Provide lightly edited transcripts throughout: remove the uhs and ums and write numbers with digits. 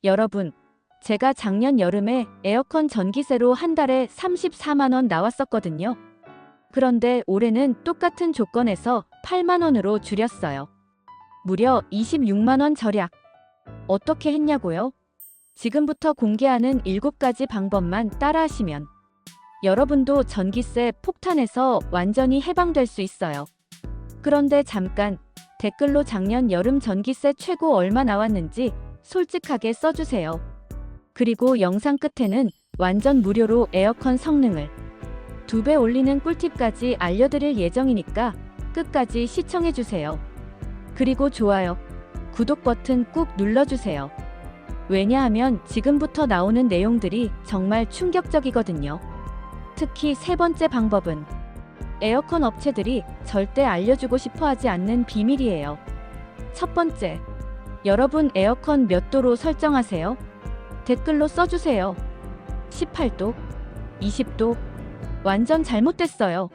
여러분, 제가 작년 여름에 에어컨 전기세로 한 달에 34만 원 나왔었거든요. 그런데 올해는 똑같은 조건에서 8만 원으로 줄였어요. 무려 26만 원 절약. 어떻게 했냐고요? 지금부터 공개하는 7가지 방법만 따라하시면 여러분도 전기세 폭탄에서 완전히 해방될 수 있어요. 그런데 잠깐 댓글로 작년 여름 전기세 최고 얼마 나왔는지 솔직하게 써주세요. 그리고 영상 끝에는 완전 무료로 에어컨 성능을 2배 올리는 꿀팁까지 알려드릴 예정이니까 끝까지 시청해주세요. 그리고 좋아요, 구독 버튼 꾹 눌러주세요. 왜냐하면 지금부터 나오는 내용들이 정말 충격적이거든요. 특히 세 번째 방법은 에어컨 업체들이 절대 알려주고 싶어 하지 않는 비밀이에요. 첫 번째, 여러분 에어컨 몇 도로 설정하세요? 댓글로 써주세요. 18도, 20도, 완전 잘못됐어요.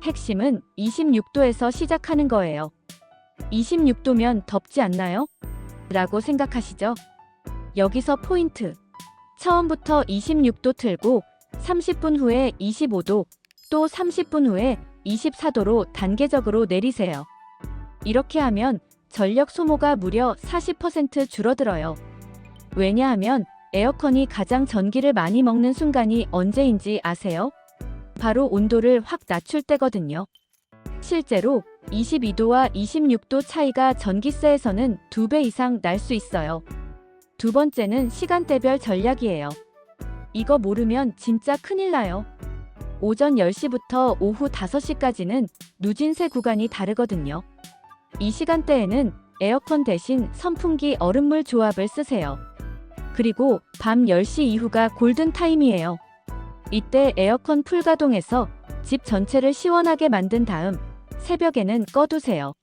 핵심은 26도에서 시작하는 거예요. 26도면 덥지 않나요? 라고 생각하시죠? 여기서 포인트. 처음부터 26도 틀고 30분 후에 25도, 또 30분 후에 24도로 단계적으로 내리세요. 이렇게 하면 전력 소모가 무려 40% 줄어들어요. 왜냐하면 에어컨이 가장 전기를 많이 먹는 순간이 언제인지 아세요? 바로 온도를 확 낮출 때거든요. 실제로 22도와 26도 차이가 전기세에서는 2배 이상 날 수 있어요. 두 번째는 시간대별 전략이에요. 이거 모르면 진짜 큰일 나요. 오전 10시부터 오후 5시까지는 누진세 구간이 다르거든요. 이 시간대에는 에어컨 대신 선풍기 얼음물 조합을 쓰세요. 그리고 밤 10시 이후가 골든타임이에요. 이때 에어컨 풀가동해서 집 전체를 시원하게 만든 다음 새벽에는 꺼두세요.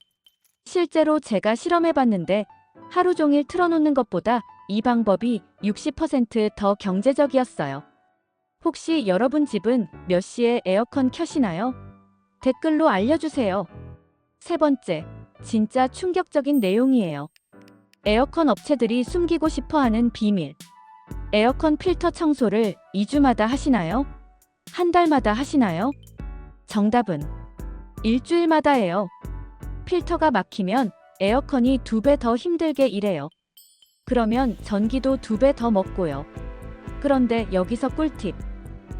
실제로 제가 실험해봤는데 하루 종일 틀어놓는 것보다 이 방법이 60% 경제적이었어요. 혹시 여러분 집은 몇 시에 에어컨 켜시나요? 댓글로 알려주세요. 세 번째, 진짜 충격적인 내용이에요. 에어컨 업체들이 숨기고 싶어하는 비밀. 에어컨 필터 청소를 2주마다 하시나요? 한 달마다 하시나요? 정답은 일주일마다예요. 필터가 막히면 에어컨이 2배 더 힘들게 일해요. 그러면 전기도 2배 더 먹고요. 그런데 여기서 꿀팁.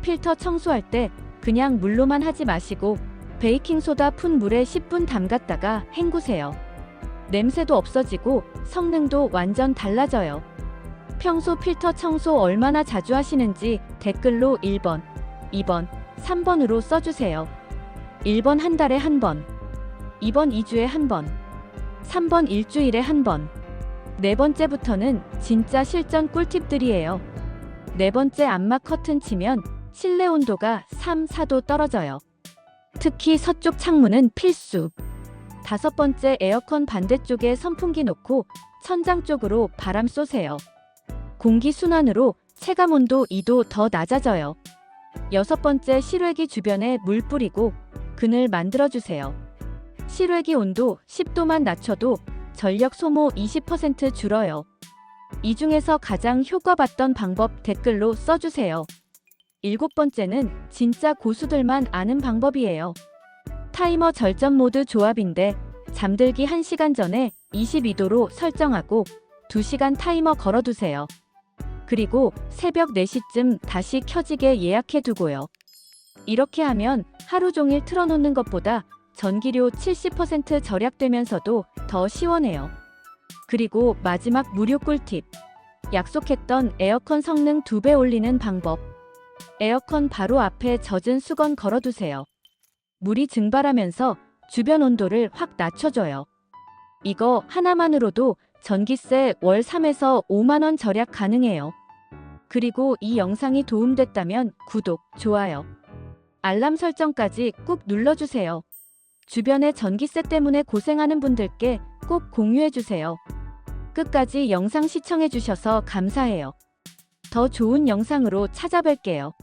필터 청소할 때 그냥 물로만 하지 마시고 베이킹소다 푼 물에 10분 담갔다가 헹구세요. 냄새도 없어지고 성능도 완전 달라져요. 평소 필터 청소 얼마나 자주 하시는지 댓글로 1번, 2번, 3번으로 써주세요. 1번 한 달에 한 번, 2번 2주에 한 번, 3번 일주일에 한 번. 네 번째부터는 진짜 실전 꿀팁들이에요. 네 번째 암막 커튼 치면 실내 온도가 3, 4도 떨어져요. 특히 서쪽 창문은 필수. 다섯 번째, 에어컨 반대쪽에 선풍기 놓고 천장 쪽으로 바람 쏘세요. 공기 순환으로 체감 온도 2도 더 낮아져요. 여섯 번째, 실외기 주변에 물 뿌리고 그늘 만들어주세요. 실외기 온도 10도만 낮춰도 전력 소모 20% 줄어요. 이 중에서 가장 효과 봤던 방법 댓글로 써주세요. 일곱 번째는 진짜 고수들만 아는 방법이에요. 타이머 절전 모드 조합인데 잠들기 1시간 전에 22도로 설정하고 2시간 타이머 걸어두세요. 그리고 새벽 4시쯤 다시 켜지게 예약해두고요. 이렇게 하면 하루 종일 틀어놓는 것보다 전기료 70% 절약되면서도 더 시원해요. 그리고 마지막 무료 꿀팁. 약속했던 에어컨 성능 2배 올리는 방법. 에어컨 바로 앞에 젖은 수건 걸어두세요. 물이 증발하면서 주변 온도를 확 낮춰줘요. 이거 하나만으로도 전기세 월 3에서 5만 원 절약 가능해요. 그리고 이 영상이 도움됐다면 구독, 좋아요, 알람 설정까지 꾹 눌러주세요. 주변에 전기세 때문에 고생하는 분들께 꼭 공유해주세요. 끝까지 영상 시청해주셔서 감사해요. 더 좋은 영상으로 찾아뵐게요.